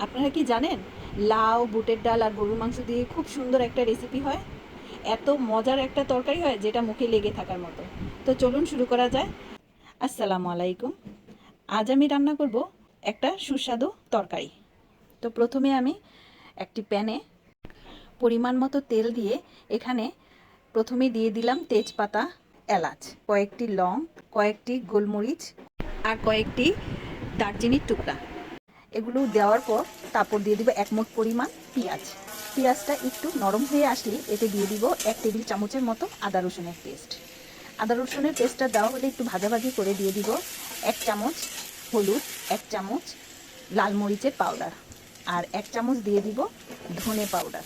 আপনারা কি জানেন লাউ, বুটের ডাল আর গরুর মাংস দিয়ে খুব সুন্দর একটা রেসিপি হয়। এত মজার একটা তরকারি হয় যেটা মুখে লেগে থাকার মতো। তো চলুন শুরু করা যায়। আসসালামু আলাইকুম। আজ আমি রান্না করব একটা সুস্বাদু তরকারি। তো প্রথমে আমি একটি প্যানে পরিমাণ মতো তেল দিয়ে এখানে প্রথমে দিয়ে দিলাম তেজপাতা, এলাচ, কয়েকটি লং, কয়েকটি গোলমরিচ আর কয়েকটি দারচিনির টুকরা। এগুলো দেওয়ার পর তারপর দিয়ে দিব 1 মুঠ পরিমাণ পেঁয়াজ। পেঁয়াজটা একটু নরম হয়ে আসলে এতে দিয়ে দিব 1 টেবিল চামচের মতো আদা রসুনের পেস্ট। আদা রসুনের পেস্টটা দেওয়া হলে একটু ভাজাভাজি করে দিয়ে দিব 1 চামচ হলুদ, 1 চামচ লাল মরিচের পাউডার আর 1 চামচ দিয়ে দিব ধনে পাউডার।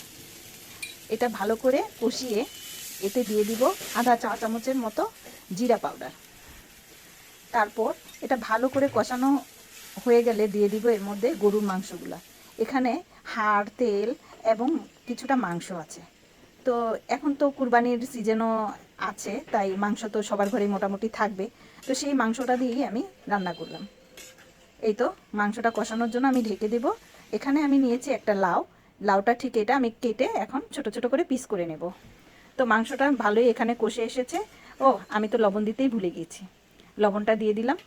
এটা ভালো করে কষিয়ে এতে দিয়ে দিব আধা চা চামচের মতো জিরা পাউডার। তারপর এটা ভালো করে কষানো হয়ে গেলে দিয়ে দিব এর মধ্যে গরুর মাংসগুলা। এখানে হাড়, তেল এবং কিছুটা মাংস আছে। তো এখন তো কুরবানির সিজনও আছে, তাই মাংস তো সবার ঘরেই মোটামুটি থাকবে। তো সেই মাংসটা দিয়েই আমি রান্না করলাম। এই তো মাংসটা কষানোর জন্য আমি ঢেকে দেব। এখানে আমি নিয়েছি একটা লাউ। লাউটা ঠিক এটা আমি কেটে এখন ছোট ছোট করে পিস করে নেব। তো মাংসটা ভালোই এখানে কষে এসেছে। ও, আমি তো লবণ দিতেই ভুলে গেছি। লবণটা দিয়ে দিলাম।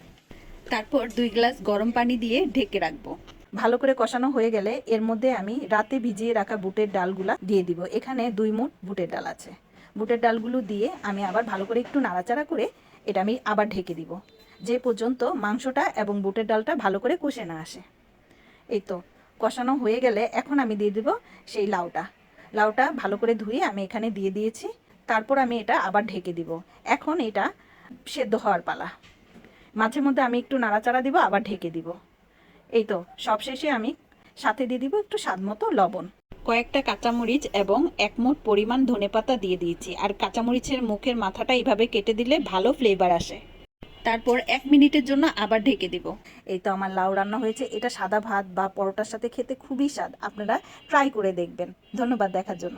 তারপর 2 গ্লাস গরম পানি দিয়ে ঢেকে রাখবো। ভালো করে কষানো হয়ে গেলে এর মধ্যে আমি রাতে ভিজিয়ে রাখা বুটের ডালগুলা দিয়ে দিব। এখানে 2 মুঠ বুটের ডাল আছে। বুটের ডালগুলো দিয়ে আমি আবার ভালো করে একটু নাড়াচাড়া করে এটা আমি আবার ঢেকে দিব, যে পর্যন্ত মাংসটা এবং বুটের ডালটা ভালো করে কষে না আসে। এই তো কষানো হয়ে গেলে এখন আমি দিয়ে দিব সেই লাউটা। লাউটা ভালো করে ধুয়ে আমি এখানে দিয়ে দিয়েছি। তারপর আমি এটা আবার ঢেকে দিব। এখন এটা সেদ্ধ হওয়ার পালা। মাঝে মধ্যে আমি একটু নাড়াচাড়া দিব, আবার ঢেকে দিব। এই তো সবশেষে আমি সাথে দিয়ে দিব একটু স্বাদমতো লবণ, কয়েকটা কাঁচামরিচ এবং 1 মুঠ পরিমাণ ধনেপাতা দিয়ে দিয়েছি। আর কাঁচামরিচের মুখের মাথাটা এইভাবে কেটে দিলে ভালো ফ্লেভার আসে। তারপর 1 মিনিটের জন্য আবার ঢেকে দিব। এই তো আমার লাউ রান্না হয়েছে। এটা সাদা ভাত বা পরোটার সাথে খেতে খুবই স্বাদ। আপনারা ট্রাই করে দেখবেন। ধন্যবাদ দেখার জন্য।